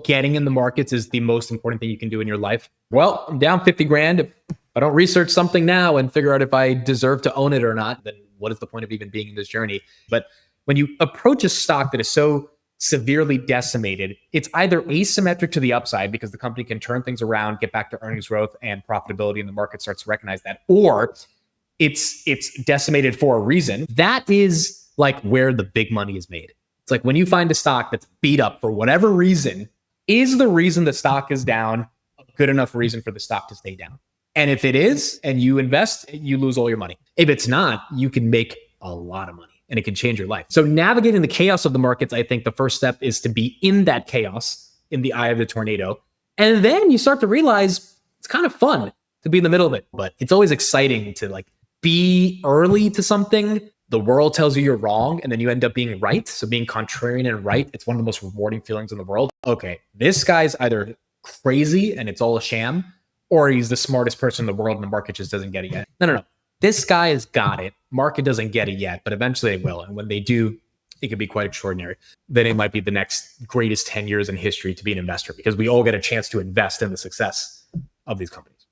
getting in the markets is the most important thing you can do in your life. Well, I'm down 50 grand. If I don't research something now and figure out if I deserve to own it or not, then what is the point of even being in this journey? But when you approach a stock that is so severely decimated, it's either asymmetric to the upside because the company can turn things around, get back to earnings growth and profitability, and the market starts to recognize that, or it's decimated for a reason. That is like where the big money is made. It's like when you find a stock that's beat up for whatever reason, is the reason the stock is down a good enough reason for the stock to stay down? And if it is, and you invest, you lose all your money. If it's not, you can make a lot of money and it can change your life. So navigating the chaos of the markets, I think the first step is to be in that chaos, in the eye of the tornado. And then you start to realize it's kind of fun to be in the middle of it. But it's always exciting to like be early to something. The world tells you you're wrong, and then you end up being right. So being contrarian and right, it's one of the most rewarding feelings in the world. Okay, this guy's either crazy and it's all a sham, or he's the smartest person in the world and the market just doesn't get it yet. No. This guy has got it. Market doesn't get it yet, but eventually they will. And when they do, it could be quite extraordinary. Then it might be the next greatest 10 years in history to be an investor, because we all get a chance to invest in the success of these companies.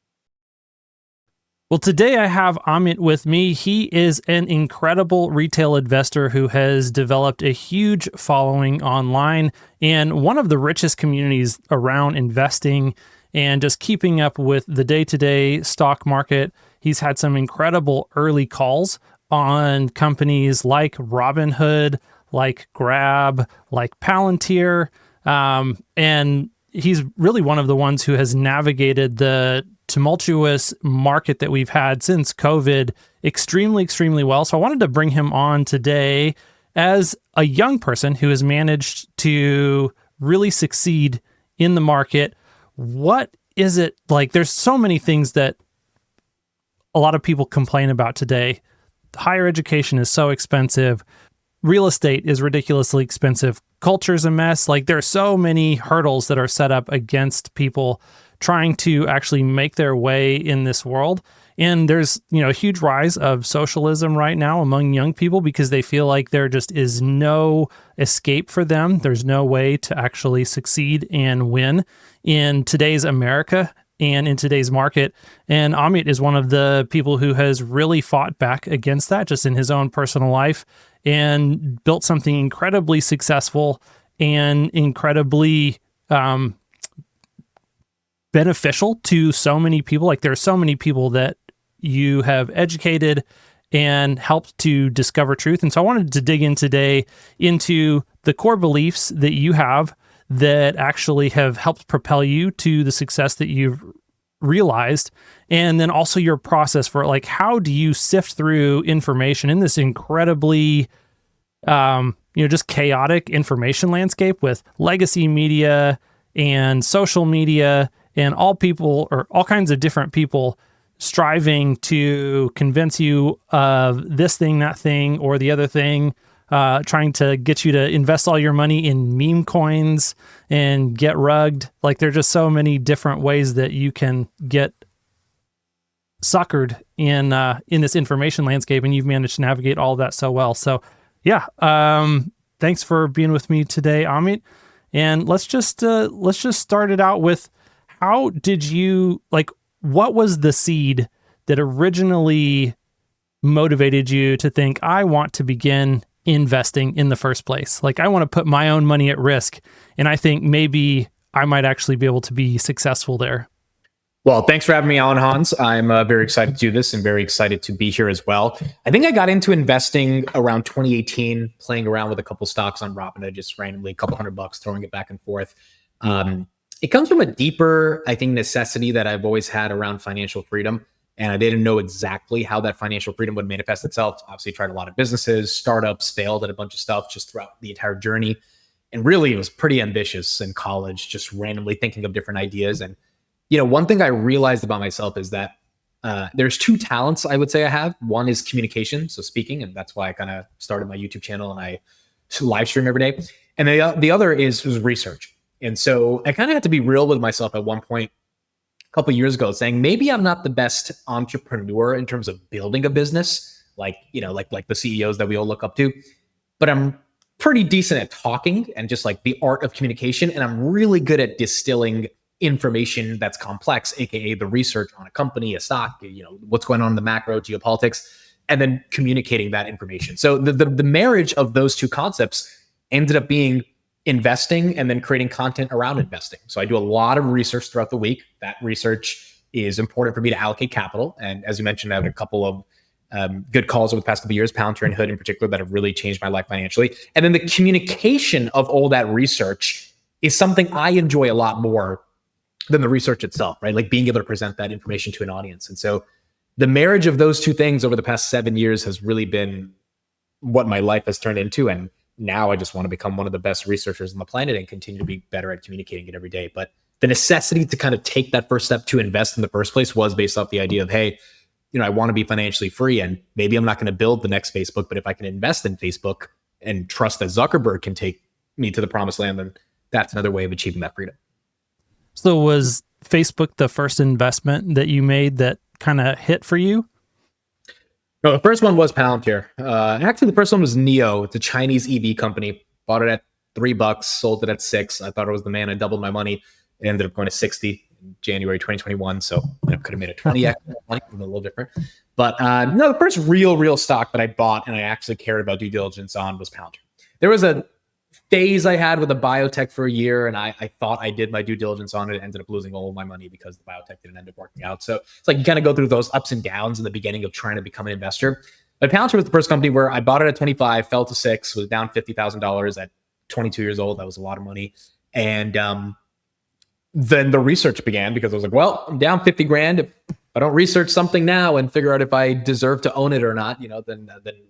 Well, today I have Amit with me. He is an incredible retail investor who has developed a huge following online and one of the richest communities around investing and just keeping up with the day-to-day stock market. He's had some incredible early calls on companies like Robinhood, like Grab, like Palantir, and he's really one of the ones who has navigated the tumultuous market that we've had since COVID extremely well. So I wanted to bring him on today as a young person who has managed to really succeed in the market. What is it like? There's so many things that a lot of people complain about today. Higher education is so expensive. Real estate is ridiculously expensive. Culture's a mess. Like, there are so many hurdles that are set up against people trying to actually make their way in this world. And there's, a huge rise of socialism right now among young people because they feel like there just is no escape for them. There's no way to actually succeed and win in today's America and in today's market. And Amit is one of the people who has really fought back against that just in his own personal life and built something incredibly successful and incredibly beneficial to so many people. Like, there are so many people that you have educated and helped to discover truth. And so I wanted to dig in today into the core beliefs that you have that actually have helped propel you to the success that you've realized. And then also your process for, like, how do you sift through information in this incredibly, just chaotic information landscape with legacy media and social media and all kinds of different people striving to convince you of this thing, that thing, or the other thing, trying to get you to invest all your money in meme coins and get rugged. Like, there are just so many different ways that you can get suckered in this information landscape, and you've managed to navigate all of that so well. So, yeah, thanks for being with me today, Amit. And let's just start it out with, how did you, what was the seed that originally motivated you to think, I want to begin investing in the first place? Like, I want to put my own money at risk, and I think maybe I might actually be able to be successful there. Well, thanks for having me on, Hans. I'm very excited to do this and very excited to be here as well. I think I got into investing around 2018, playing around with a couple stocks on Robinhood, just randomly, a couple $100, throwing it back and forth. It comes from a deeper, I think, necessity that I've always had around financial freedom. And I didn't know exactly how that financial freedom would manifest itself. Obviously, tried a lot of businesses, startups, failed at a bunch of stuff just throughout the entire journey. And really, it was pretty ambitious in college, just randomly thinking of different ideas. And, one thing I realized about myself is that there's two talents I would say I have. One is communication, so speaking, and that's why I kind of started my YouTube channel and I live stream every day. And the other is research. And so I kind of had to be real with myself at one point a couple of years ago, saying maybe I'm not the best entrepreneur in terms of building a business, like the CEOs that we all look up to, but I'm pretty decent at talking and just like the art of communication. And I'm really good at distilling information that's complex, aka the research on a company, a stock, what's going on in the macro, geopolitics, and then communicating that information. So the marriage of those two concepts ended up being investing and then creating content around investing. So I do a lot of research throughout the week. That research is important for me to allocate capital. And as you mentioned, I have a couple of good calls over the past couple of years, Palantir and Hood in particular, that have really changed my life financially. And then the communication of all that research is something I enjoy a lot more than the research itself, right? Like being able to present that information to an audience. And so the marriage of those two things over the past 7 years has really been what my life has turned into. And now I just want to become one of the best researchers on the planet and continue to be better at communicating it every day. But the necessity to kind of take that first step to invest in the first place was based off the idea of, hey, I want to be financially free, and maybe I'm not going to build the next Facebook, but if I can invest in Facebook and trust that Zuckerberg can take me to the promised land, then that's another way of achieving that freedom. So was Facebook the first investment that you made that kind of hit for you? No, the first one was Palantir. Actually, the first one was Neo. It's a Chinese EV company. Bought it at $3, sold it at $6. I thought it was the man. I doubled my money. It ended up going to 60 in January 2021. So could have made a 20x money, a little different. But no, the first real stock that I bought and I actually cared about due diligence on was Palantir. There was a phase I had with a biotech for a year, and I thought I did my due diligence on it. Ended up losing all of my money because the biotech didn't end up working out. So it's like you kind of go through those ups and downs in the beginning of trying to become an investor. But Palantir was the first company where I bought it at 25, fell to 6, was down $50,000 at 22 years old. That was a lot of money. And then the research began because I was like, well, I'm down 50 grand. If I don't research something now and figure out if I deserve to own it or not, then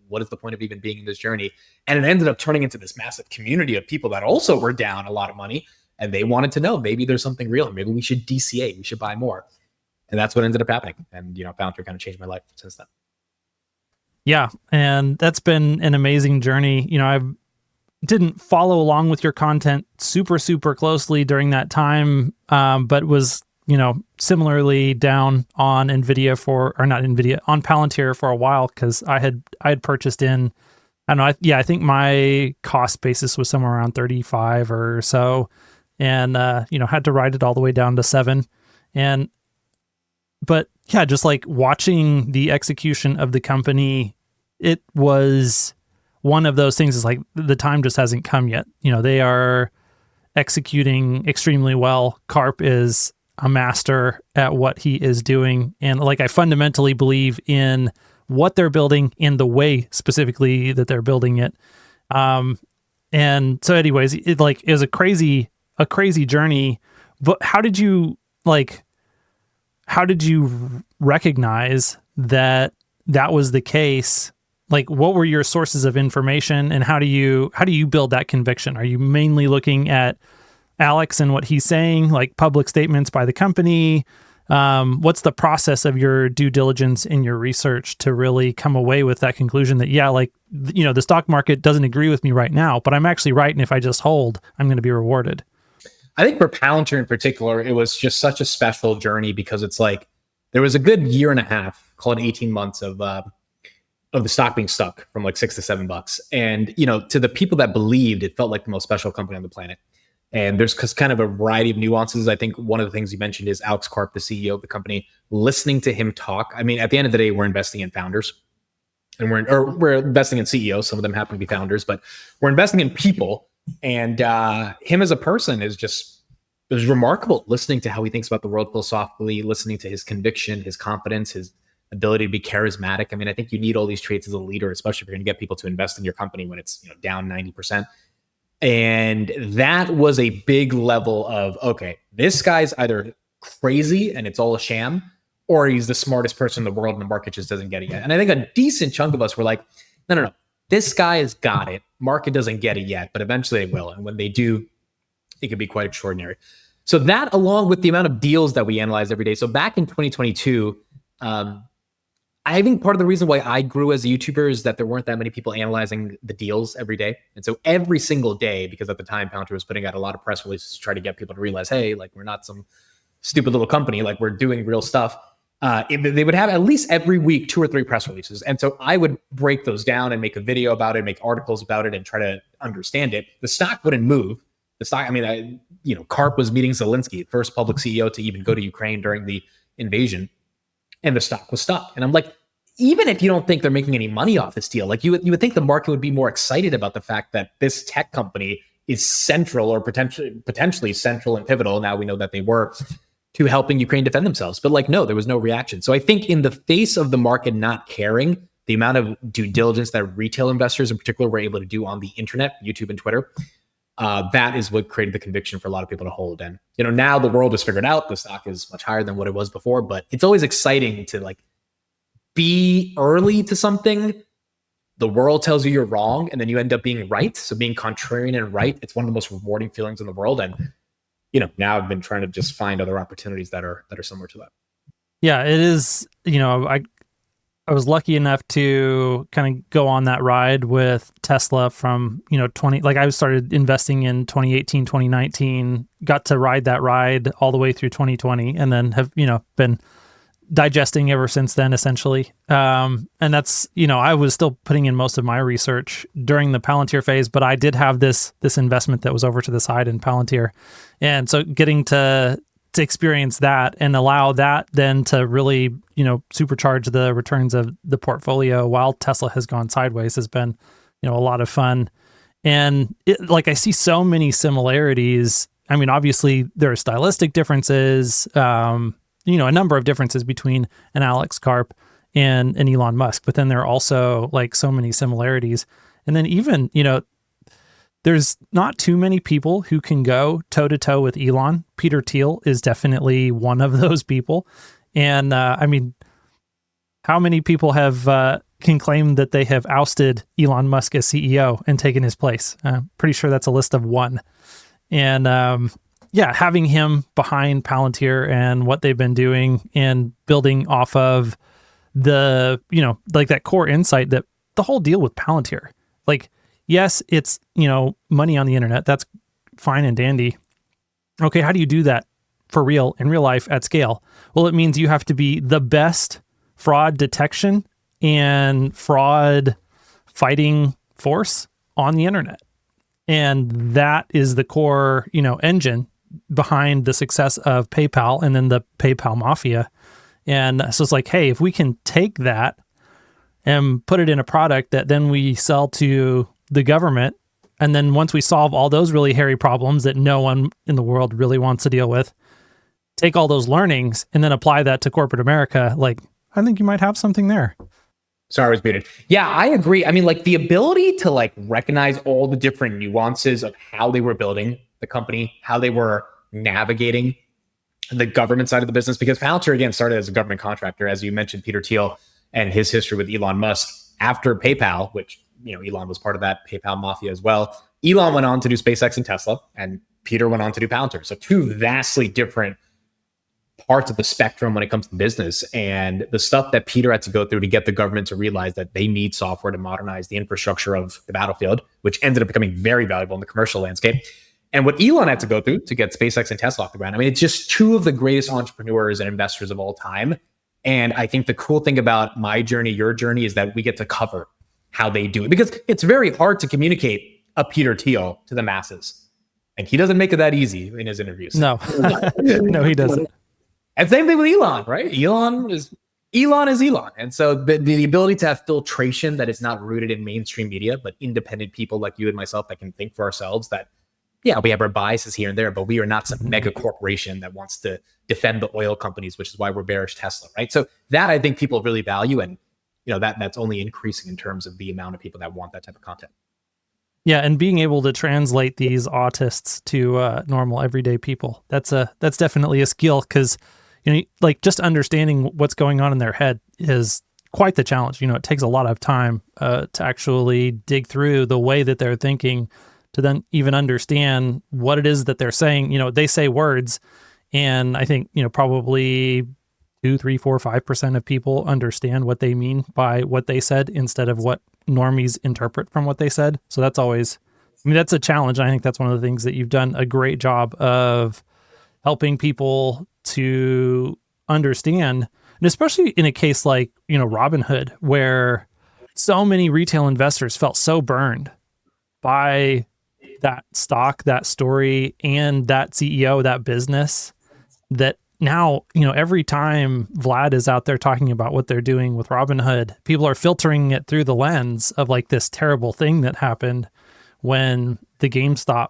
what is the point of even being in this journey? And it ended up turning into this massive community of people that also were down a lot of money, and they wanted to know maybe there's something real. Maybe we should DCA. We should buy more. And that's what ended up happening. And, Palantir kind of changed my life since then. Yeah. And that's been an amazing journey. I didn't follow along with your content super closely during that time, but was, similarly down on on Palantir for a while because I had purchased in, I don't know, I think my cost basis was somewhere around 35 or so, and had to ride it all the way down to 7. But yeah, just like watching the execution of the company, it was one of those things is like the time just hasn't come yet. They are executing extremely well. Karp is a master at what he is doing. And like, I fundamentally believe in what they're building in the way specifically that they're building it. And so anyways, it was a crazy journey, but how did you recognize that was the case? Like, what were your sources of information, and how do you build that conviction? Are you mainly looking at Alex and what he's saying, like public statements by the company? What's the process of your due diligence in your research to really come away with that conclusion that, the stock market doesn't agree with me right now, but I'm actually right, and if I just hold, I'm going to be rewarded? I think for Palantir in particular, it was just such a special journey because it's like there was a good year and a half, call it 18 months of the stock being stuck from like $6 to $7. And, to the people that believed, it felt like the most special company on the planet. And there's kind of a variety of nuances. I think one of the things you mentioned is Alex Karp, the CEO of the company, listening to him talk. I mean, at the end of the day, we're investing in founders and we're investing in CEOs. Some of them happen to be founders, but we're investing in people. And him as a person it was remarkable listening to how he thinks about the world philosophically, listening to his conviction, his confidence, his ability to be charismatic. I mean, I think you need all these traits as a leader, especially if you're going to get people to invest in your company when it's down 90%. And that was a big level of, okay, this guy's either crazy and it's all a sham, or he's the smartest person in the world and the market just doesn't get it yet. And I think a decent chunk of us were like, no, this guy has got it. Market doesn't get it yet, but eventually they will. And when they do, it could be quite extraordinary. So that, along with the amount of deals that we analyze every day. So back in 2022, I think part of the reason why I grew as a YouTuber is that there weren't that many people analyzing the deals every day. And so every single day, because at the time Palantir was putting out a lot of press releases to try to get people to realize, hey, like we're not some stupid little company, like we're doing real stuff. they would have at least every week 2 or 3 press releases. And so I would break those down and make a video about it, make articles about it, and try to understand it. The stock wouldn't move. The stock, Karp was meeting Zelensky, first public CEO to even go to Ukraine during the invasion, and the stock was stuck. And I'm like, even if you don't think they're making any money off this deal, like you would think the market would be more excited about the fact that this tech company is central or potentially central and pivotal. Now we know that they were, to helping Ukraine defend themselves. But like, no, there was no reaction. So I think in the face of the market not caring, the amount of due diligence that retail investors in particular were able to do on the internet, YouTube and Twitter, that is what created the conviction for a lot of people to hold. And, now the world has figured out the stock is much higher than what it was before, but it's always exciting to like be early to something. The world tells you you're wrong, and then you end up being right. So being contrarian and right, it's one of the most rewarding feelings in the world. And now I've been trying to just find other opportunities that are similar to that. Yeah, it is. I was lucky enough to kind of go on that ride with Tesla from, 20, like I started investing in 2018, 2019, got to ride that ride all the way through 2020, and then have, been digesting ever since then, essentially. And that's, I was still putting in most of my research during the Palantir phase, but I did have this investment that was over to the side in Palantir. And so getting to experience that and allow that then to really, supercharge the returns of the portfolio while Tesla has gone sideways has been, a lot of fun. And I see so many similarities. I mean, obviously there are stylistic differences, a number of differences between an Alex Karp and an Elon Musk, but then there are also like so many similarities. And then even, there's not too many people who can go toe to toe with Elon. Peter Thiel is definitely one of those people. And how many people have can claim that they have ousted Elon Musk as CEO and taken his place? Pretty sure that's a list of one. And having him behind Palantir and what they've been doing and building off of the, that core insight that the whole deal with Palantir, yes, it's, money on the internet. That's fine and dandy. Okay, how do you do that for real in real life at scale? Well, it means you have to be the best fraud detection and fraud fighting force on the internet. And that is the core, engine behind the success of PayPal and then the PayPal mafia. And so it's like, hey, if we can take that and put it in a product that then we sell to the government, and then once we solve all those really hairy problems that no one in the world really wants to deal with, take all those learnings and then apply that to corporate America, I think you might have something there. Sorry, I was muted. Yeah, I agree. I mean, the ability to recognize all the different nuances of how they were building the company, how they were navigating the government side of the business, because Palantir, again, started as a government contractor, as you mentioned, Peter Thiel and his history with Elon Musk after PayPal, which, Elon was part of that PayPal mafia as well. Elon went on to do SpaceX and Tesla, and Peter went on to do Palantir. So two vastly different parts of the spectrum when it comes to business, and the stuff that Peter had to go through to get the government to realize that they need software to modernize the infrastructure of the battlefield, which ended up becoming very valuable in the commercial landscape. And what Elon had to go through to get SpaceX and Tesla off the ground. I mean, it's just two of the greatest entrepreneurs and investors of all time. And I think the cool thing about my journey, your journey, is that we get to cover how they do it, because it's very hard to communicate a Peter Thiel to the masses. And he doesn't make it that easy in his interviews. No, no, he doesn't. And same thing with Elon, right? Elon is Elon. And so the ability to have filtration that is not rooted in mainstream media, but independent people like you and myself that can think for ourselves, that, yeah, we have our biases here and there, but we are not some mega corporation that wants to defend the oil companies, which is why we're bearish Tesla, right? So that I think people really value. And, that's only increasing in terms of the amount of people that want that type of content. Yeah, and being able to translate these autists to normal everyday people, that's definitely a skill, because just understanding what's going on in their head is quite the challenge. It takes a lot of time to actually dig through the way that they're thinking to then even understand what it is that they're saying. They say words, and I think probably 2, 3, 4, 5% of people understand what they mean by what they said instead of what normies interpret from what they said. So that's always, that's a challenge. I think that's one of the things that you've done a great job of helping people to understand And especially in a case like, Robinhood, where so many retail investors felt so burned by that stock, that story, and that CEO, that business, that now, every time Vlad is out there talking about what they're doing with Robinhood, people are filtering it through the lens of like this terrible thing that happened when the GameStop,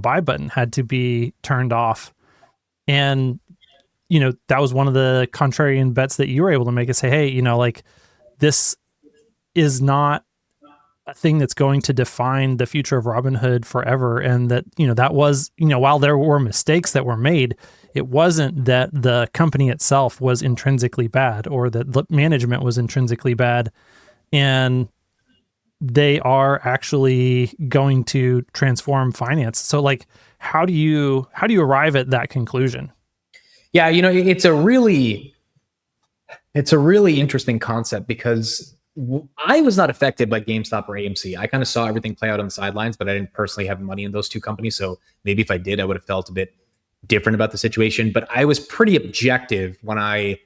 buy button had to be turned off. And, that was one of the contrarian bets that you were able to make, is say, hey, like, this is not a thing that's going to define the future of Robinhood forever. And that, that was, while there were mistakes that were made, it wasn't that the company itself was intrinsically bad or that the management was intrinsically bad. And they are actually going to transform finance. So like, how do you arrive at that conclusion? Yeah, it's a really interesting concept because I was not affected by GameStop or AMC. I kind of saw everything play out on the sidelines, but I didn't personally have money in those two companies. So maybe if I did, I would have felt a bit different about the situation. But I was pretty objective when I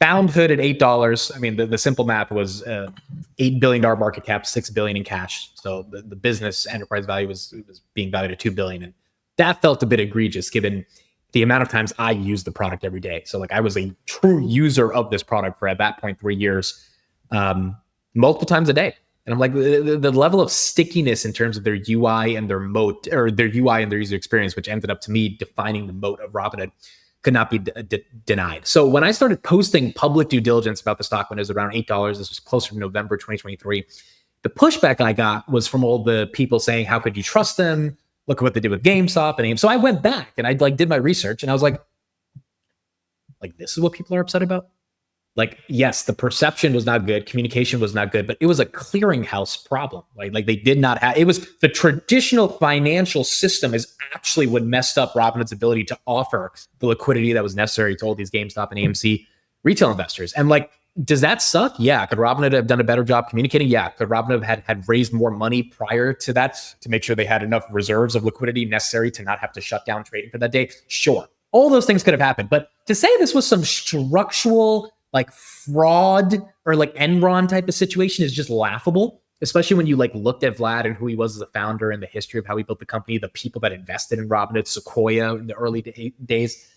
found Hood at $8. I mean, the simple math was $8 billion market cap, $6 billion in cash. So the business enterprise value was being valued at $2 billion. And that felt a bit egregious given the amount of times I used the product every day. So like I was a true user of this product for at that point 3 years. Multiple times a day. And I'm like, the level of stickiness in terms of their UI and their moat, or their UI and their user experience, which ended up to me defining the moat of Robinhood, could not be denied. So when I started posting public due diligence about the stock when it was around $8, this was closer to November 2023, the pushback I got was from all the people saying, how could you trust them? Look at what they did with GameStop and AIM. So I went back and I did my research and I was like, this is what people are upset about? Like, yes, the perception was not good. Communication was not good, but it was a clearinghouse problem. Like they did not have, it was the traditional financial system is actually what messed up Robinhood's ability to offer the liquidity that was necessary to all these GameStop and AMC retail investors. And like, does that suck? Yeah. Could Robinhood have done a better job communicating? Yeah. Could Robinhood have had raised more money prior to that to make sure they had enough reserves of liquidity necessary to not have to shut down trading for that day? Sure. All those things could have happened. But to say this was some structural like fraud or like Enron type of situation is just laughable, especially when you like looked at Vlad and who he was as a founder and the history of how he built the company, the people that invested in Robinhood, Sequoia in the early days.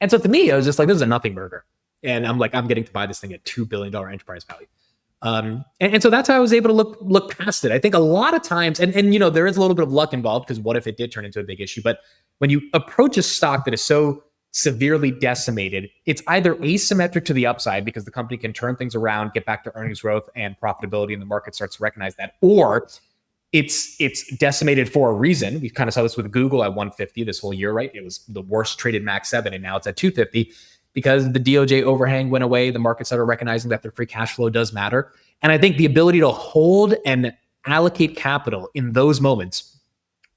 And so to me, I was just like, this is a nothing burger. And I'm like, I'm getting to buy this thing at $2 billion enterprise value. And so that's how I was able to look past it. I think a lot of times, and there is a little bit of luck involved because what if it did turn into a big issue? But when you approach a stock that is so severely decimated, it's either asymmetric to the upside because the company can turn things around, get back to earnings growth and profitability, and the market starts to recognize that, or it's decimated for a reason. We kind of saw this with Google at 150 this whole year, right? It was the worst traded Max 7, and now it's at 250 because the DOJ overhang went away. The market started recognizing that their free cash flow does matter. And I think the ability to hold and allocate capital in those moments,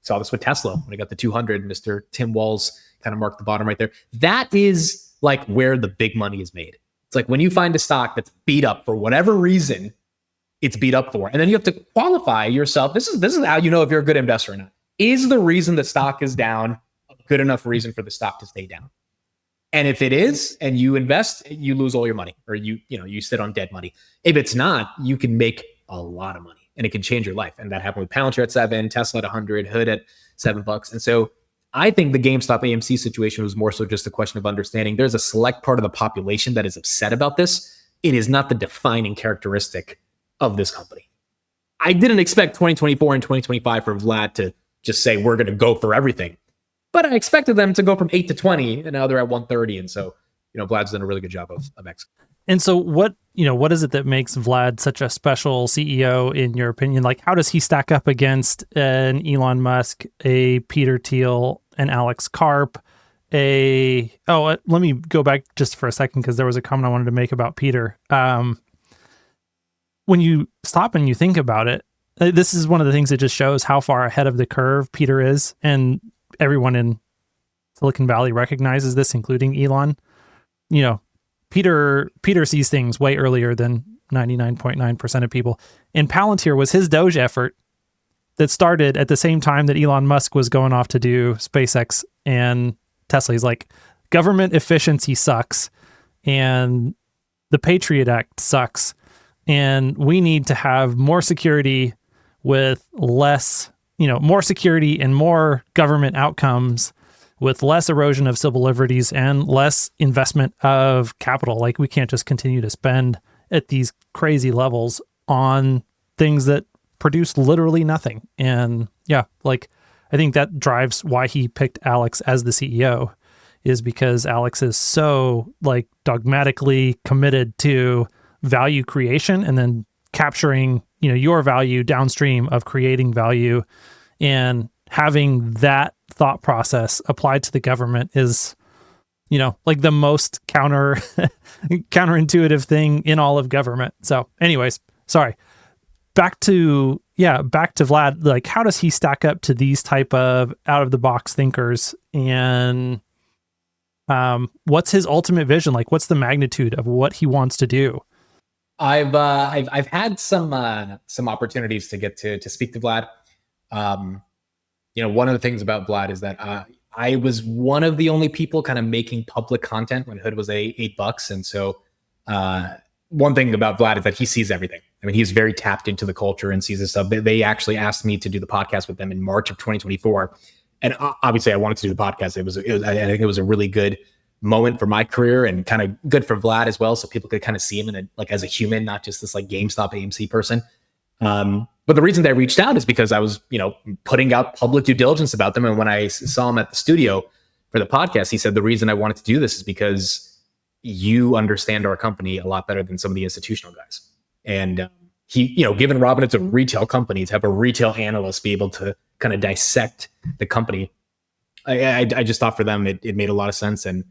saw this with Tesla when it got to 200, Mr. Tim Walls kind of marked the bottom right there. That is like where the big money is made. It's like when you find a stock that's beat up for whatever reason it's beat up for, and then you have to qualify yourself. This is how you know if you're a good investor or not. Is the reason the stock is down a good enough reason for the stock to stay down? And if it is, and you invest, you lose all your money, or you sit on dead money. If it's not, you can make a lot of money, and it can change your life. And that happened with Palantir at 7, Tesla at 100, Hood at $7. And so I think the GameStop AMC situation was more so just a question of understanding there's a select part of the population that is upset about this. It is not the defining characteristic of this company. I didn't expect 2024 and 2025 for Vlad to just say, we're going to go for everything. But I expected them to go from 8 to 20, and now they're at 130. And so, Vlad's done a really good job of executing. And so what is it that makes Vlad such a special CEO in your opinion? Like, how does he stack up against an Elon Musk, a Peter Thiel, an Alex Karp, let me go back just for a second because there was a comment I wanted to make about Peter. When you stop and you think about it, this is one of the things that just shows how far ahead of the curve Peter is, and everyone in Silicon Valley recognizes this, including Elon. Peter sees things way earlier than 99.9% of people. And Palantir was his Doge effort that started at the same time that Elon Musk was going off to do SpaceX and Tesla. He's like, government efficiency sucks, and the Patriot Act sucks, and we need to have more security with less, more security and more government outcomes with less erosion of civil liberties and less investment of capital. Like, we can't just continue to spend at these crazy levels on things that produce literally nothing. And yeah, like, I think that drives why he picked Alex as the CEO, is because Alex is so like dogmatically committed to value creation and then capturing, your value downstream of creating value, and having that thought process applied to the government is, like the most counterintuitive thing in all of government. So anyways, sorry. Back to Vlad. Like, how does he stack up to these type of out of the box thinkers? And what's his ultimate vision? Like, what's the magnitude of what he wants to do? I've had some opportunities to get to speak to Vlad. One of the things about Vlad is that I was one of the only people kind of making public content when Hood was $8, and so one thing about Vlad is that he sees everything. I mean, he's very tapped into the culture and sees this stuff. They actually asked me to do the podcast with them in March of 2024, and obviously I wanted to do the podcast. I think it was a really good moment for my career and kind of good for Vlad as well, so people could kind of see him as a human, not just this like GameStop AMC person. But the reason that I reached out is because I was, putting out public due diligence about them. And when I saw him at the studio for the podcast, he said, the reason I wanted to do this is because you understand our company a lot better than some of the institutional guys. And he, given Robinhood's a retail company, to have a retail analyst be able to kind of dissect the company, I just thought for them it made a lot of sense. And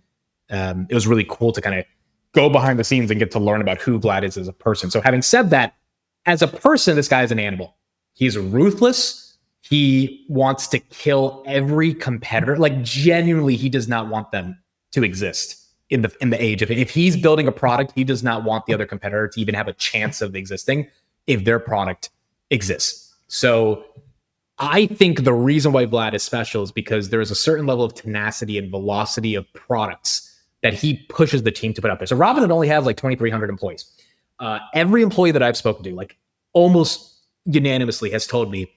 it was really cool to kind of go behind the scenes and get to learn about who Vlad is as a person. So having said that, as a person, this guy is an animal. He's ruthless. He wants to kill every competitor. Like, genuinely, he does not want them to exist in the age of it. If he's building a product, he does not want the other competitor to even have a chance of existing if their product exists. So I think the reason why Vlad is special is because there is a certain level of tenacity and velocity of products that he pushes the team to put out there. So Robinhood only have like 2,300 employees. Every employee that I've spoken to, like almost unanimously, has told me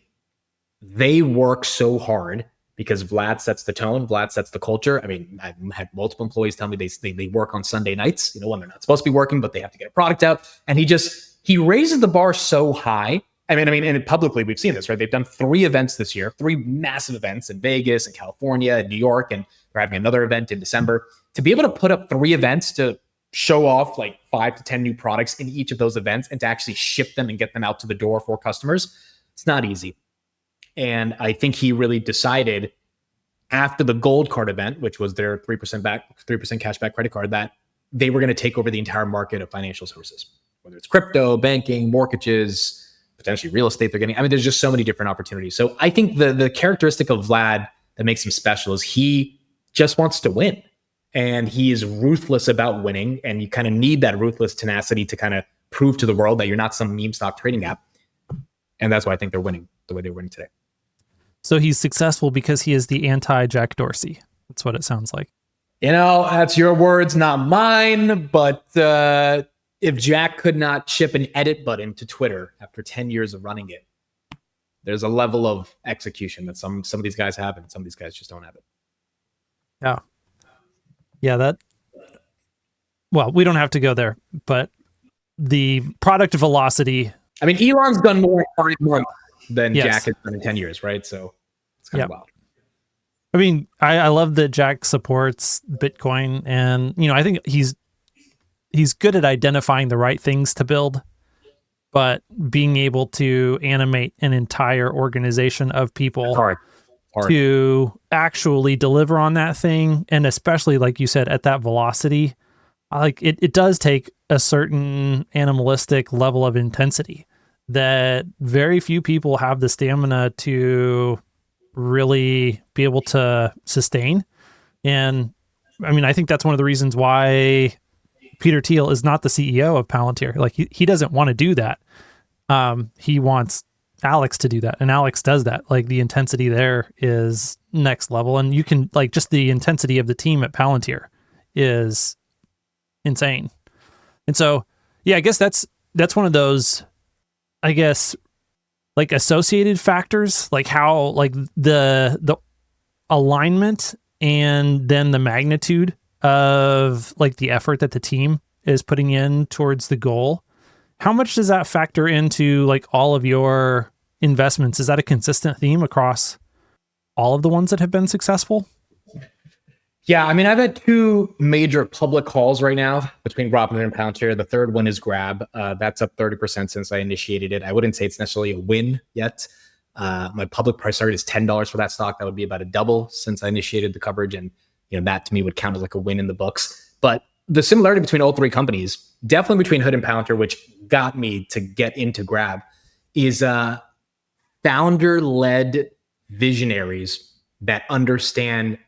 they work so hard because Vlad sets the tone, Vlad sets the culture. I mean, I've had multiple employees tell me they work on Sunday nights, when they're not supposed to be working, but they have to get a product out. And he raises the bar so high. I mean, and publicly we've seen this, right? They've done 3 events this year, 3 massive events in Vegas and California and New York, and they're having another event in December. To be able to put up 3 events to show off like 5 to 10 new products in each of those events and to actually ship them and get them out to the door for customers, it's not easy. And I think he really decided after the Gold Card event, which was their 3% cashback credit card, that they were going to take over the entire market of financial services, whether it's crypto, banking, mortgages, potentially real estate they're getting. I mean, there's just so many different opportunities. So I think the characteristic of Vlad that makes him special is he just wants to win. And he is ruthless about winning. And you kind of need that ruthless tenacity to kind of prove to the world that you're not some meme stock trading app. And that's why I think they're winning the way they're winning today. So he's successful because he is the anti-Jack Dorsey. That's what it sounds like. That's your words, not mine. But if Jack could not ship an edit button to Twitter after 10 years of running it, there's a level of execution that some of these guys have, and some of these guys just don't have it. Yeah. Yeah, well, we don't have to go there, but the product velocity. I mean, Elon's done more in 5 months than Jack has done in 10 years, right? So it's kind of wild. I mean, I love that Jack supports Bitcoin, and I think he's good at identifying the right things to build, but being able to animate an entire organization of people hard. To actually deliver on that thing, and especially like you said, at that velocity, like it does take a certain animalistic level of intensity that very few people have the stamina to really be able to sustain. And I mean, I think that's one of the reasons why Peter Thiel is not the CEO of Palantir. Like he doesn't want to do that. He wants Alex to do that, and Alex does that. Like the intensity there is next level, and you can just the intensity of the team at Palantir is insane. And so, yeah, I guess that's one of those, I guess, like associated factors, like how like the alignment and then the magnitude of like the effort that the team is putting in towards the goal. How much does that factor into like all of your investments? Is that a consistent theme across all of the ones that have been successful? Yeah, I mean, I've had two major public calls right now between Robinhood and Palantir. The third one is Grab. That's up 30% since I initiated it. I wouldn't say it's necessarily a win yet. My public price target is $10 for that stock. That would be about a double since I initiated the coverage. And that to me would count as like a win in the books. But the similarity between all three companies, definitely between Hood and Palantir, which got me to get into Grab, is founder-led visionaries that understand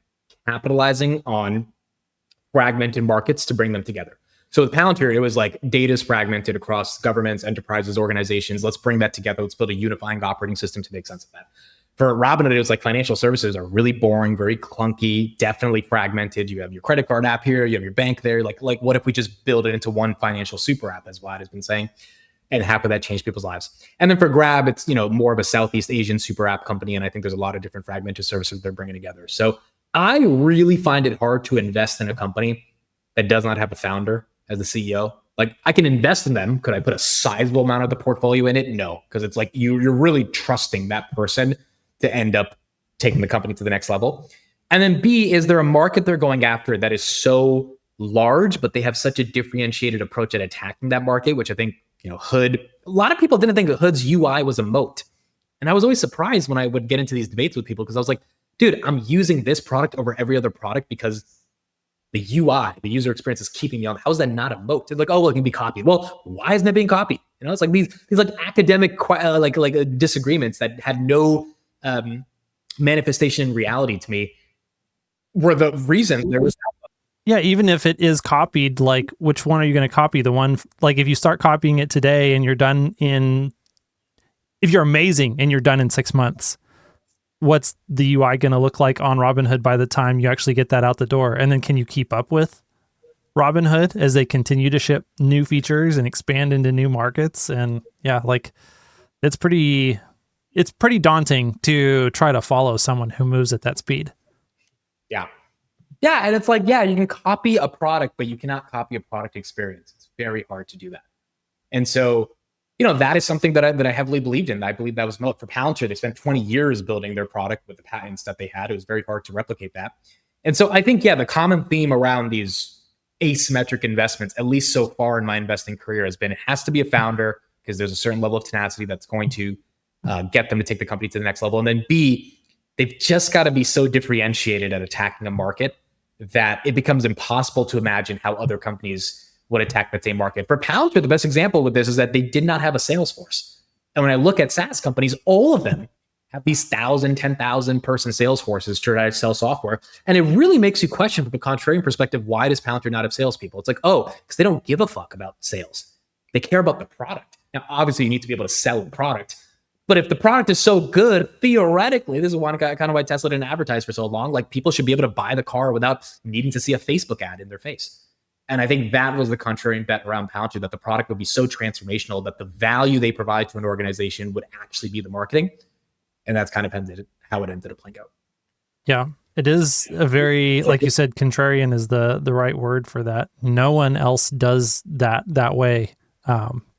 capitalizing on fragmented markets to bring them together. So with Palantir, it was like data's fragmented across governments, enterprises, organizations. Let's bring that together. Let's build a unifying operating system to make sense of that. For Robinhood, it was like financial services are really boring, very clunky, definitely fragmented. You have your credit card app here, you have your bank there. Like what if we just build it into one financial super app, as Vlad has been saying? And how could that change people's lives? And then for Grab, it's more of a Southeast Asian super app company, and I think there's a lot of different fragmented services they're bringing together. So I really find it hard to invest in a company that does not have a founder as the CEO. Like I can invest in them. Could I put a sizable amount of the portfolio in it? No, because it's like you're really trusting that person to end up taking the company to the next level. And then B, is there a market they're going after that is so large, but they have such a differentiated approach at attacking that market, which I think, Hood, a lot of people didn't think that Hood's UI was a moat. And I was always surprised when I would get into these debates with people because I was like, dude, I'm using this product over every other product because the UI, the user experience is keeping me on. How is that not a moat? They're like, oh, well, it can be copied. Well, why isn't it being copied? It's like these like academic disagreements that had no manifestation in reality to me were the reason there was. Yeah, even if it is copied, like which one are you going to copy? The one, like if you start copying it today and you're done if you're amazing and you're done in 6 months, what's the UI going to look like on Robinhood by the time you actually get that out the door? And then can you keep up with Robinhood as they continue to ship new features and expand into new markets? And yeah, like it's pretty daunting to try to follow someone who moves at that speed. Yeah. Yeah. And it's like, yeah, you can copy a product, but you cannot copy a product experience. It's very hard to do that. And so, that is something that I heavily believed in. I believe that was moat for Palantir. They spent 20 years building their product with the patents that they had. It was very hard to replicate that. And so I think, the common theme around these asymmetric investments, at least so far in my investing career, has been it has to be a founder because there's a certain level of tenacity that's going to get them to take the company to the next level. And then B, they've just got to be so differentiated at attacking a market that it becomes impossible to imagine how other companies would attack that same market. For Palantir, the best example with this is that they did not have a sales force. And when I look at SaaS companies, all of them have these 1,000, 10,000 person sales forces to try to sell software. And it really makes you question from a contrarian perspective, why does Palantir not have salespeople? It's like, oh, because they don't give a fuck about sales. They care about the product. Now, obviously, you need to be able to sell a product. But if the product is so good, theoretically, this is kind of why Tesla didn't advertise for so long. Like people should be able to buy the car without needing to see a Facebook ad in their face. And I think that was the contrarian bet around Palantir, that the product would be so transformational that the value they provide to an organization would actually be the marketing. And that's kind of how it ended up playing out. Yeah, it is a very, like you said, contrarian is the right word for that. No one else does that way,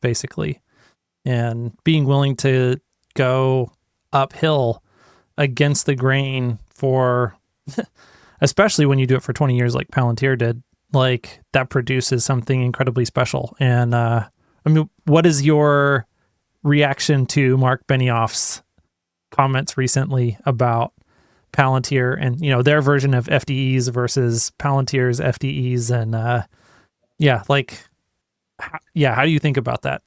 basically. And being willing to go uphill against the grain for, especially when you do it for 20 years like Palantir did, like that produces something incredibly special. And I mean, what is your reaction to Mark Benioff's comments recently about Palantir and, their version of FDEs versus Palantir's FDEs? And how do you think about that?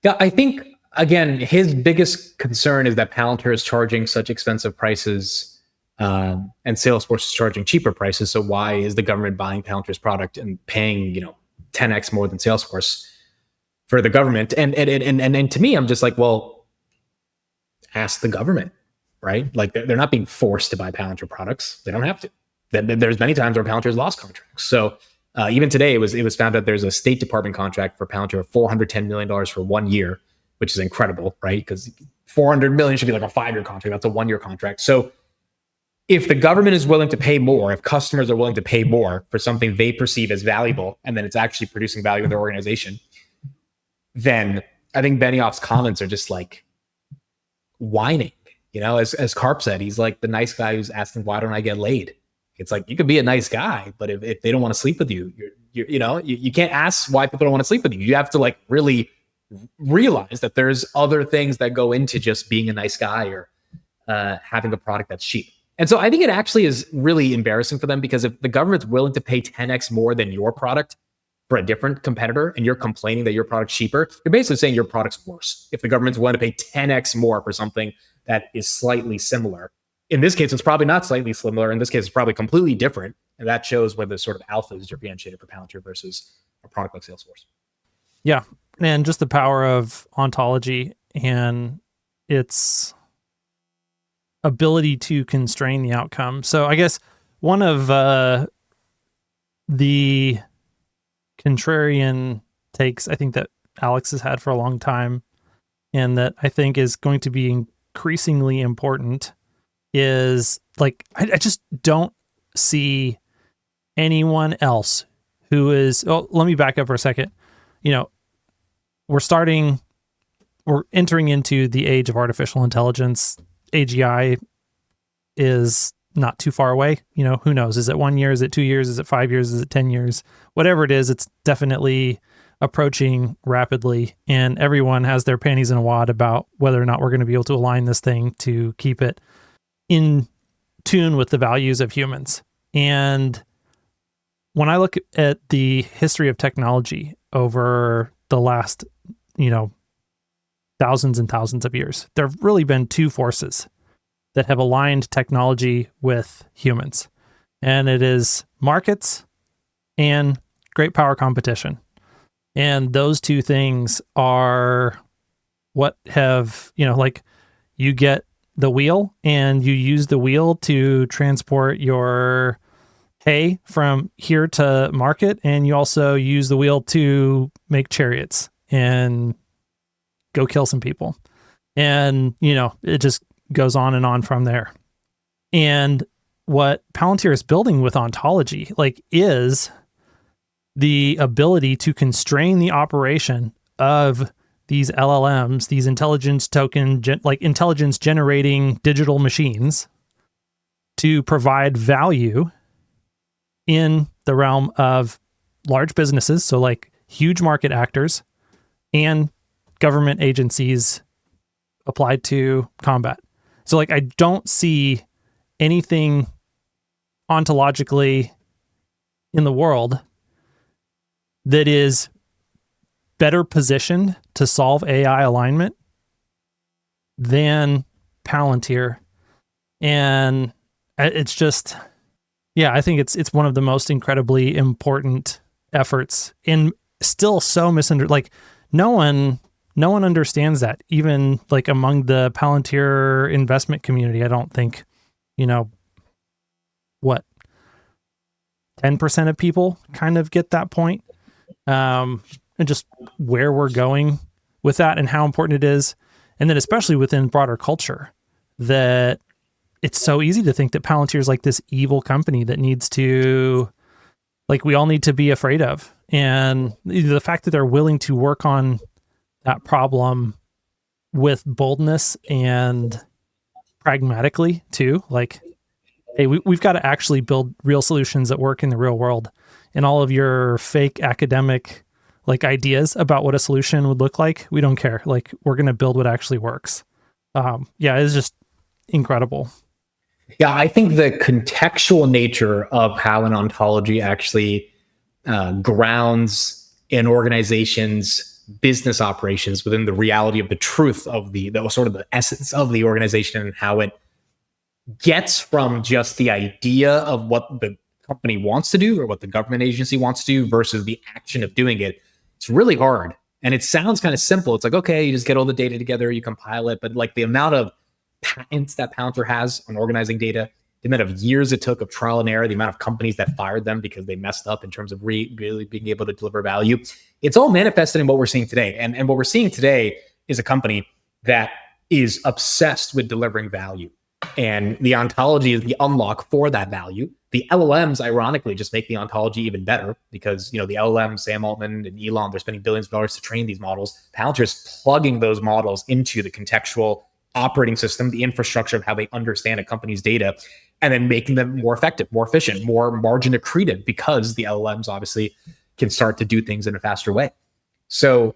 Yeah, I think, again, his biggest concern is that Palantir is charging such expensive prices and Salesforce is charging cheaper prices. So why is the government buying Palantir's product and paying, 10x more than Salesforce for the government? And to me, I'm just like, well, ask the government, right? Like they're not being forced to buy Palantir products. They don't have to. There's many times where Palantir's lost contracts. So Even today, it was found out there's a State Department contract for Palantir of $410 million for 1 year, which is incredible, right? Because $400 million should be like a 5-year contract. That's a 1-year contract. So if the government is willing to pay more, if customers are willing to pay more for something they perceive as valuable, and then it's actually producing value in their organization, then I think Benioff's comments are just like whining. As Karp said, he's like the nice guy who's asking, why don't I get laid? It's like, you could be a nice guy, but if they don't want to sleep with you, you can't ask why people don't want to sleep with you. You have to like really realize that there's other things that go into just being a nice guy or having a product that's cheap. And so I think it actually is really embarrassing for them, because if the government's willing to pay 10x more than your product for a different competitor, and you're complaining that your product's cheaper, you're basically saying your product's worse. If the government's willing to pay 10x more for something that is slightly similar, in this case, it's probably not slightly similar. In this case, it's probably completely different. And that shows whether sort of alpha is differentiated for Palantir versus a product like Salesforce. Yeah. And just the power of ontology and its ability to constrain the outcome. So I guess one of the contrarian takes I think that Alex has had for a long time, and that I think is going to be increasingly important, is like, I just don't see anyone else who is, let me back up for a second. We're entering into the age of artificial intelligence. AGI is not too far away. Who knows? Is it 1 year? Is it 2 years? Is it 5 years? Is it 10 years? Whatever it is, it's definitely approaching rapidly, and everyone has their panties in a wad about whether or not we're going to be able to align this thing to keep it in tune with the values of humans. And when I look at the history of technology over the last, thousands and thousands of years, there have really been two forces that have aligned technology with humans. And it is markets and great power competition. And those two things are what have, like, you get the wheel and you use the wheel to transport your hay from here to market, and you also use the wheel to make chariots and go kill some people. And, it just goes on and on from there. And what Palantir is building with ontology, is the ability to constrain the operation of these LLMs, these intelligence intelligence generating digital machines, to provide value in the realm of large businesses. So like huge market actors and government agencies applied to combat. So I don't see anything ontologically in the world that is better positioned to solve AI alignment than Palantir. And it's just, I think it's one of the most incredibly important efforts, and still so misunderstood. No one understands that, even among the Palantir investment community. I don't think, 10% of people kind of get that point. And just where we're going with that and how important it is. And then especially within broader culture, that it's so easy to think that Palantir is like this evil company that needs to, we all need to be afraid of. And the fact that they're willing to work on that problem with boldness and pragmatically too, hey, we've got to actually build real solutions that work in the real world. And all of your fake academic ideas about what a solution would look like, we don't care. We're going to build what actually works. It's just incredible. Yeah, I think the contextual nature of how an ontology actually grounds an organization's business operations within the reality of the truth of the sort of the essence of the organization, and how it gets from just the idea of what the company wants to do or what the government agency wants to do versus the action of doing it. It's really hard. And it sounds kind of simple. It's okay, you just get all the data together, you compile it. But the amount of patents that Palantir has on organizing data, the amount of years it took of trial and error, the amount of companies that fired them because they messed up in terms of really being able to deliver value. It's all manifested in what we're seeing today. And what we're seeing today is a company that is obsessed with delivering value. And the ontology is the unlock for that value. The LLMs, ironically, just make the ontology even better because, the LLMs, Sam Altman and Elon, they're spending billions of dollars to train these models. Palantir is plugging those models into the contextual operating system, the infrastructure of how they understand a company's data, and then making them more effective, more efficient, more margin accretive because the LLMs obviously can start to do things in a faster way. So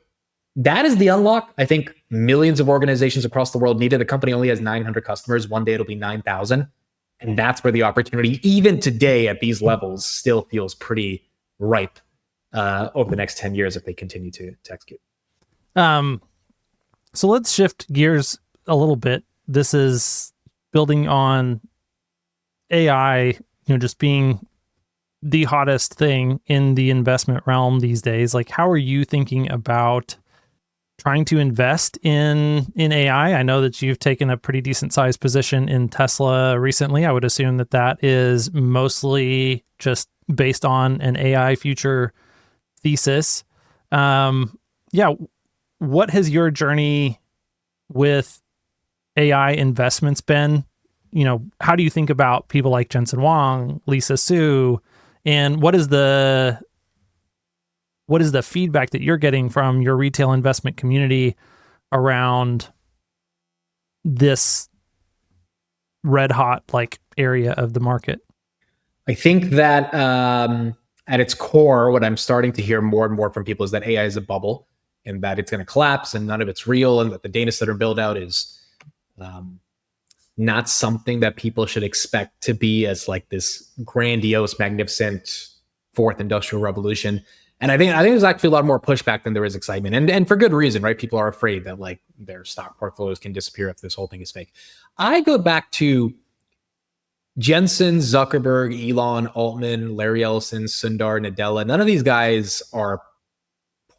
that is the unlock. I think millions of organizations across the world need it. The company only has 900 customers. One day it'll be 9,000. And that's where the opportunity, even today at these levels, still feels pretty ripe over the next 10 years if they continue to execute. So let's shift gears a little bit. This is building on AI, just being the hottest thing in the investment realm these days. Like, how are you thinking about trying to invest in AI? I know that you've taken a pretty decent sized position in Tesla recently. I would assume that is mostly just based on an AI future thesis. What has your journey with AI investments been? How do you think about people like Jensen Huang, Lisa Su, and what is the feedback that you're getting from your retail investment community around this red hot area of the market? I think that at its core, what I'm starting to hear more and more from people is that AI is a bubble and that it's going to collapse and none of it's real, and that the data center build out is not something that people should expect to be as this grandiose, magnificent fourth industrial revolution. And I think there's actually a lot more pushback than there is excitement, and for good reason, right? People are afraid that their stock portfolios can disappear if this whole thing is fake. I go back to Jensen, Zuckerberg, Elon, Altman, Larry Ellison, Sundar, Nadella. None of these guys are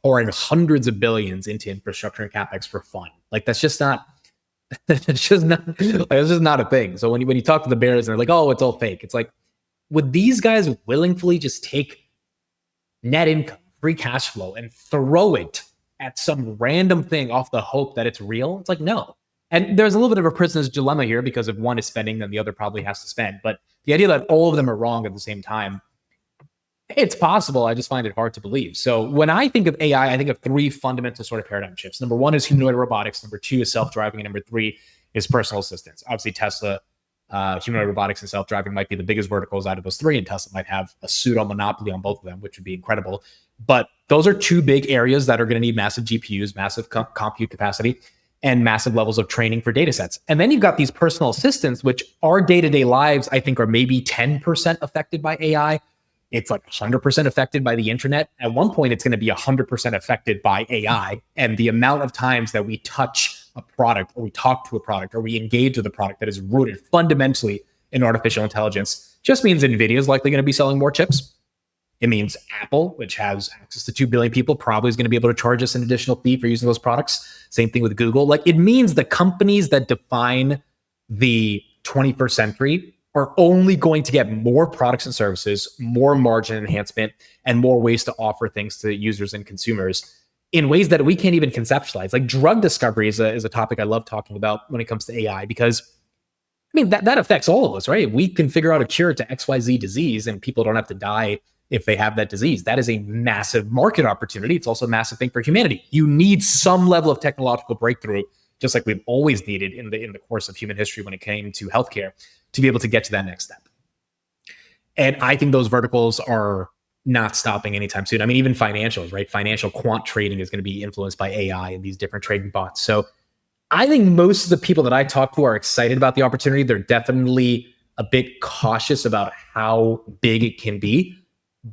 pouring hundreds of billions into infrastructure and capex for fun. That's just not. It's just not a thing. So when you talk to the bears and they're like, "Oh, it's all fake," it's like, would these guys willingly just take net income, free cash flow, and throw it at some random thing off the hope that it's real? It's like, no. And there's a little bit of a prisoner's dilemma here because if one is spending, then the other probably has to spend. But the idea that all of them are wrong at the same time, it's possible. I just find it hard to believe. So when I think of AI, I think of three fundamental sort of paradigm shifts. Number one is humanoid robotics. Number two is self-driving. And number three is personal assistance. Obviously, Tesla, humanoid robotics and self-driving might be the biggest verticals out of those three, and Tesla might have a pseudo monopoly on both of them, which would be incredible. But those are two big areas that are going to need massive GPUs, massive compute capacity, and massive levels of training for data sets. And then you've got these personal assistants, which our day-to-day lives, I think, are maybe 10% affected by AI. It's 100% affected by the internet. At one point, it's going to be 100% affected by AI. And the amount of times that we touch a product, or we talk to a product, or we engage with a product that is rooted fundamentally in artificial intelligence just means Nvidia is likely going to be selling more chips. It means Apple, which has access to 2 billion people, probably is going to be able to charge us an additional fee for using those products. Same thing with Google. It means the companies that define the 21st century are only going to get more products and services, more margin enhancement, and more ways to offer things to users and consumers in ways that we can't even conceptualize. Drug discovery is a topic I love talking about when it comes to AI, because that affects all of us, right? If we can figure out a cure to XYZ disease and people don't have to die if they have that disease, that is a massive market opportunity. It's also a massive thing for humanity. You need some level of technological breakthrough, just like we've always needed in the course of human history when it came to healthcare, to be able to get to that next step. And I think those verticals are not stopping anytime soon. Even financials, right? Financial quant trading is going to be influenced by AI and these different trading bots. So I think most of the people that I talk to are excited about the opportunity. They're definitely a bit cautious about how big it can be.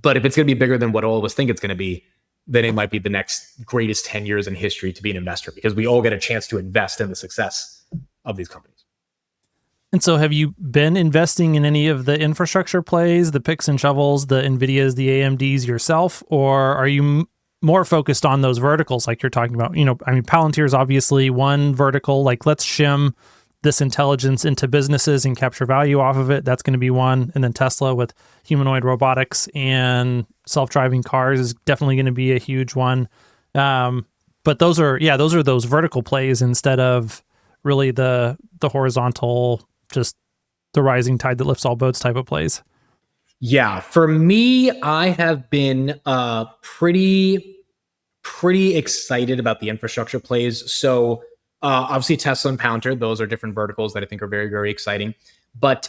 But if it's going to be bigger than what all of us think it's going to be, then it might be the next greatest 10 years in history to be an investor, because we all get a chance to invest in the success of these companies. And so have you been investing in any of the infrastructure plays, the picks and shovels, the Nvidias, the AMDs yourself, or are you more focused on those verticals like you're talking about? Palantir is obviously one vertical. Let's shim this intelligence into businesses and capture value off of it. That's going to be one. And then Tesla with humanoid robotics and self-driving cars is definitely going to be a huge one. But those are those vertical plays instead of really the horizontal, just the rising tide that lifts all boats type of plays. Yeah, for me, I have been pretty excited about the infrastructure plays. So obviously Tesla and Palantir, those are different verticals that I think are very, very exciting. But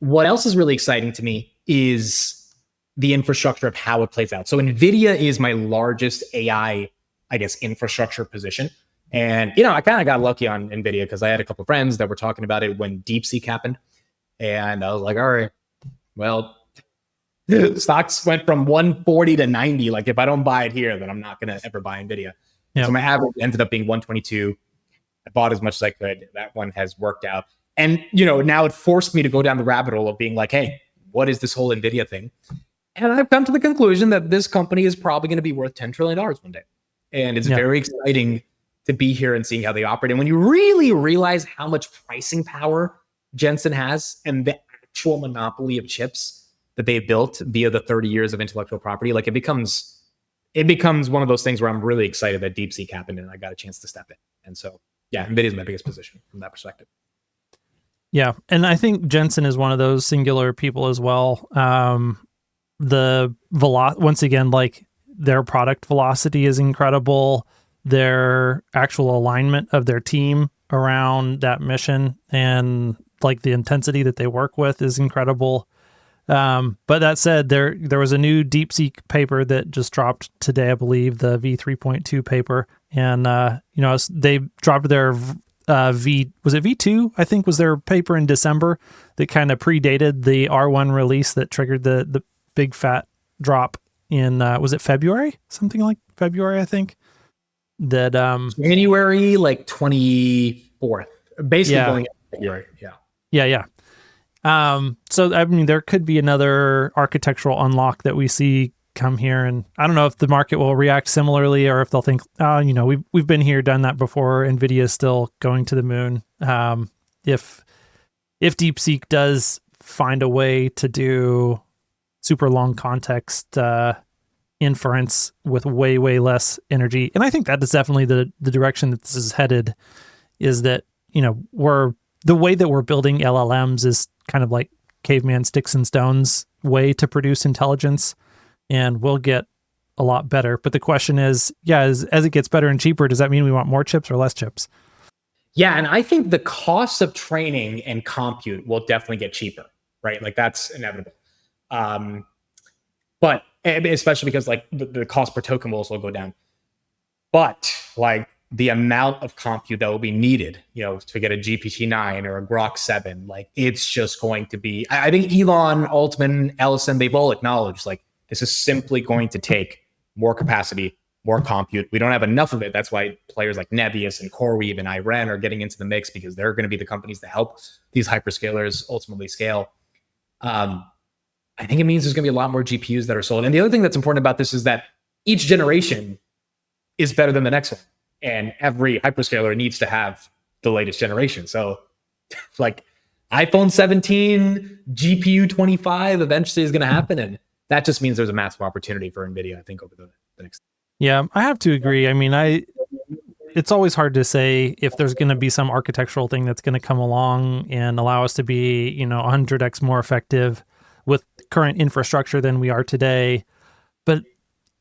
what else is really exciting to me is the infrastructure of how it plays out. So Nvidia is my largest AI, I guess, infrastructure position. And, I kind of got lucky on Nvidia because I had a couple of friends that were talking about it when DeepSeek happened. And I was like, all right, well, stocks went from 140 to 90. Like, if I don't buy it here, then I'm not going to ever buy Nvidia. Yep. So my average ended up being 122. I bought as much as I could. That one has worked out. And, now it forced me to go down the rabbit hole of being like, hey, what is this whole Nvidia thing? And I've come to the conclusion that this company is probably going to be worth $10 trillion one day. And it's very exciting to be here and seeing how they operate. And when you really realize how much pricing power Jensen has and the actual monopoly of chips that they've built via the 30 years of intellectual property, like it becomes one of those things where I'm really excited that DeepSeek happened and I got a chance to step in. And so, yeah, Nvidia is my biggest position from that perspective. Yeah. And I think Jensen is one of those singular people as well. Once again, like their product velocity is incredible. Their actual alignment of their team around that mission and like the intensity that they work with is incredible. But that said, there was a new DeepSeek paper that just dropped today, I believe, the V3.2 paper. And, they dropped their was it V2? I think was their paper in December that kind of predated the R1 release that triggered the big fat drop in, was it February? Something like February, I think. That January like 24th, basically going into February. Yeah. So I mean, there could be another architectural unlock that we see come here, and I don't know if the market will react similarly or if they'll think, we've been here, done that before. Nvidia is still going to the moon. If DeepSeek does find a way to do super long context inference with way less energy, and I think that is definitely the direction that this is headed, is that the way that we're building LLMs is kind of like caveman sticks and stones way to produce intelligence, and we'll get a lot better. But the question is, as it gets better and cheaper, does that mean we want more chips or less chips? Yeah, and I think the cost of training and compute will definitely get cheaper, right? Like that's inevitable. But especially because like the cost per token will also go down. But like the amount of compute that will be needed, to get a GPT-9 or a Grok 7, like it's just going to be, I think Elon, Altman, Ellison, they've all acknowledged like this is simply going to take more capacity, more compute. We don't have enough of it. That's why players like Nebius and CoreWeave and Iran are getting into the mix, because they're going to be the companies that help these hyperscalers ultimately scale. I think it means there's going to be a lot more GPUs that are sold. And the other thing that's important about this is that each generation is better than the next one. And every hyperscaler needs to have the latest generation. So like iPhone 17, GPU 25 eventually is going to happen. And that just means there's a massive opportunity for NVIDIA, I think, over the next. Yeah, I have to agree. I mean, it's always hard to say if there's going to be some architectural thing that's going to come along and allow us to be, 100x more effective with current infrastructure than we are today. But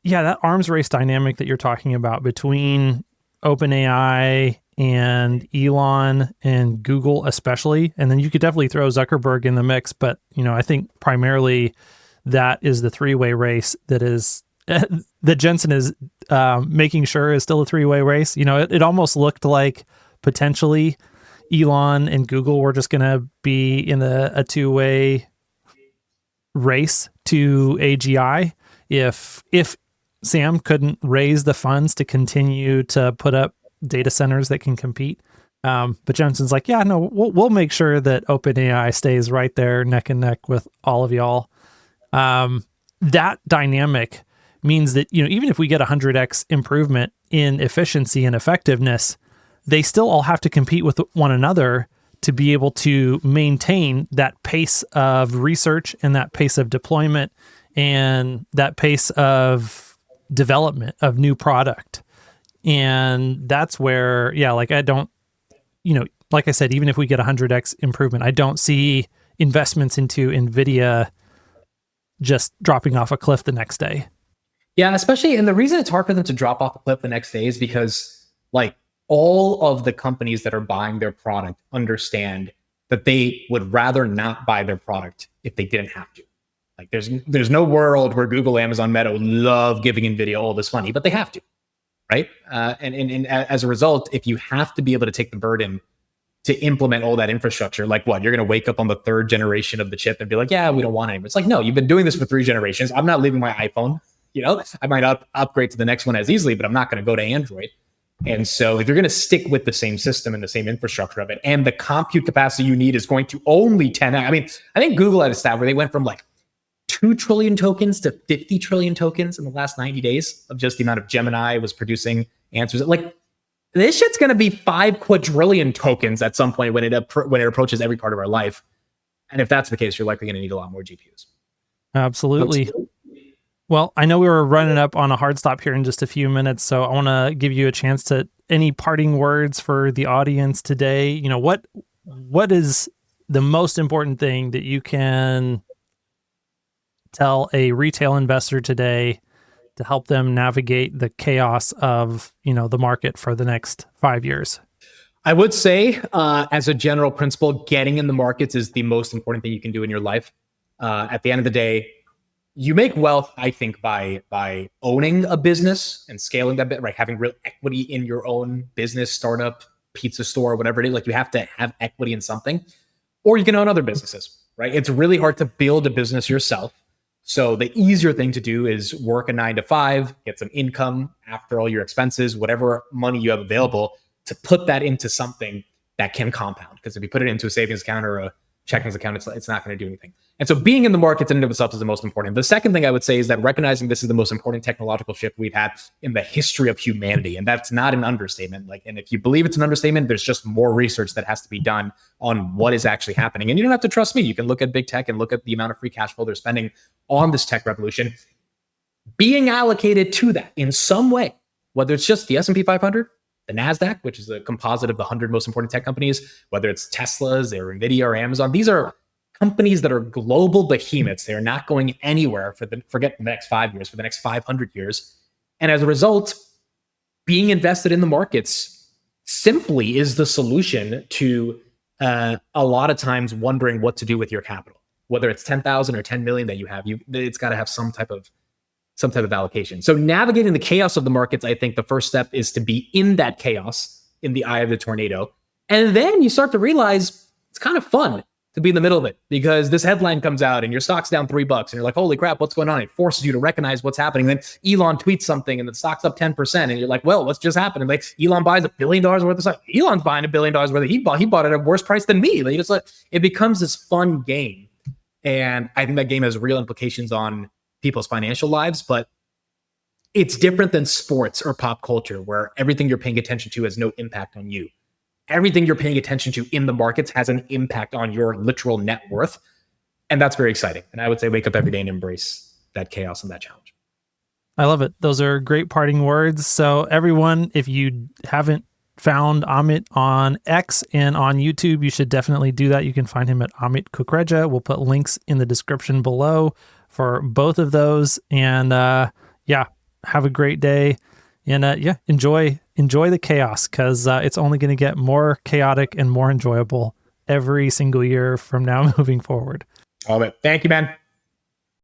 yeah, that arms race dynamic that you're talking about between OpenAI and Elon and Google especially, and then you could definitely throw Zuckerberg in the mix, but I think primarily that is the three-way race that is that Jensen is making sure is still a three-way race. It almost looked like potentially Elon and Google were just going to be in a two-way race to AGI if Sam couldn't raise the funds to continue to put up data centers that can compete. But Jensen's like, yeah, no, we'll make sure that OpenAI stays right there neck and neck with all of y'all. That dynamic means that, even if we get 100x improvement in efficiency and effectiveness, they still all have to compete with one another to be able to maintain that pace of research and that pace of deployment and that pace of development of new product. And that's where, like I don't, like I said, even if we get 100x improvement, I don't see investments into Nvidia just dropping off a cliff the next day. Yeah, especially, and the reason it's hard for them to drop off a cliff the next day is because like all of the companies that are buying their product understand that they would rather not buy their product if they didn't have to. Like there's no world where Google, Amazon, Meta love giving Nvidia all this money, but they have to, right? And as a result, if you have to be able to take the burden to implement all that infrastructure, like what, you're going to wake up on the third generation of the chip and be like, yeah, we don't want it anymore. It's like, no, you've been doing this for 3 generations. I'm not leaving my iPhone. I might upgrade to the next one as easily, but I'm not going to go to Android. And so if you're going to stick with the same system and the same infrastructure of it, and the compute capacity you need is going to only 10. I mean, I think Google had a stat where they went from like 2 trillion tokens to 50 trillion tokens in the last 90 days of just the amount of Gemini was producing answers. Like this shit's going to be 5 quadrillion tokens at some point when it approaches every part of our life. And if that's the case, you're likely going to need a lot more GPUs. Absolutely. Well, I know we were running up on a hard stop here in just a few minutes, so I want to give you a chance to any parting words for the audience today. What is the most important thing that you can tell a retail investor today to help them navigate the chaos of, the market for the next 5 years? I would say, as a general principle, getting in the markets is the most important thing you can do in your life. At the end of the day, you make wealth, I think, by owning a business and scaling that bit, right? Having real equity in your own business, startup, pizza store, whatever it is. Like you have to have equity in something, or you can own other businesses, right? It's really hard to build a business yourself. So the easier thing to do is work a 9 to 5, get some income after all your expenses, whatever money you have available, to put that into something that can compound. Because if you put it into a savings account or a checking account, it's not going to do anything. And so being in the markets in and of itself is the most important. The second thing I would say is that recognizing this is the most important technological shift we've had in the history of humanity. And that's not an understatement. And if you believe it's an understatement, there's just more research that has to be done on what is actually happening. And you don't have to trust me. You can look at big tech and look at the amount of free cash flow they're spending on this tech revolution. Being allocated to that in some way, whether it's just the S&P 500, the NASDAQ, which is a composite of the 100 most important tech companies, whether it's Tesla's or Nvidia or Amazon, these are companies that are global behemoths. They are not going anywhere forget the next 5 years, for the next 500 years. And as a result, being invested in the markets simply is the solution to a lot of times wondering what to do with your capital. Whether it's 10,000 or 10 million that you have, it's got to have some type of allocation. So navigating the chaos of the markets, I think the first step is to be in that chaos, in the eye of the tornado. And then you start to realize it's kind of fun to be in the middle of it, because this headline comes out and your stock's down $3 and you're like, holy crap, what's going on? It forces you to recognize what's happening. Then Elon tweets something and the stock's up 10% and you're like, well, what's just happened? And like, Elon buys $1 billion worth of stock. Elon's buying $1 billion worth of, he bought it at a worse price than me. Like, it becomes this fun game. And I think that game has real implications on people's financial lives, but it's different than sports or pop culture, where everything you're paying attention to has no impact on you. Everything you're paying attention to in the markets has an impact on your literal net worth. And that's very exciting. And I would say wake up every day and embrace that chaos and that challenge. I love it. Those are great parting words. So everyone, if you haven't found Amit on X and on YouTube, you should definitely do that. You can find him at Amit Kukreja. We'll put links in the description below for both of those. And have a great day. And enjoy the chaos, because it's only going to get more chaotic and more enjoyable every single year from now moving forward. All right. Thank you, man.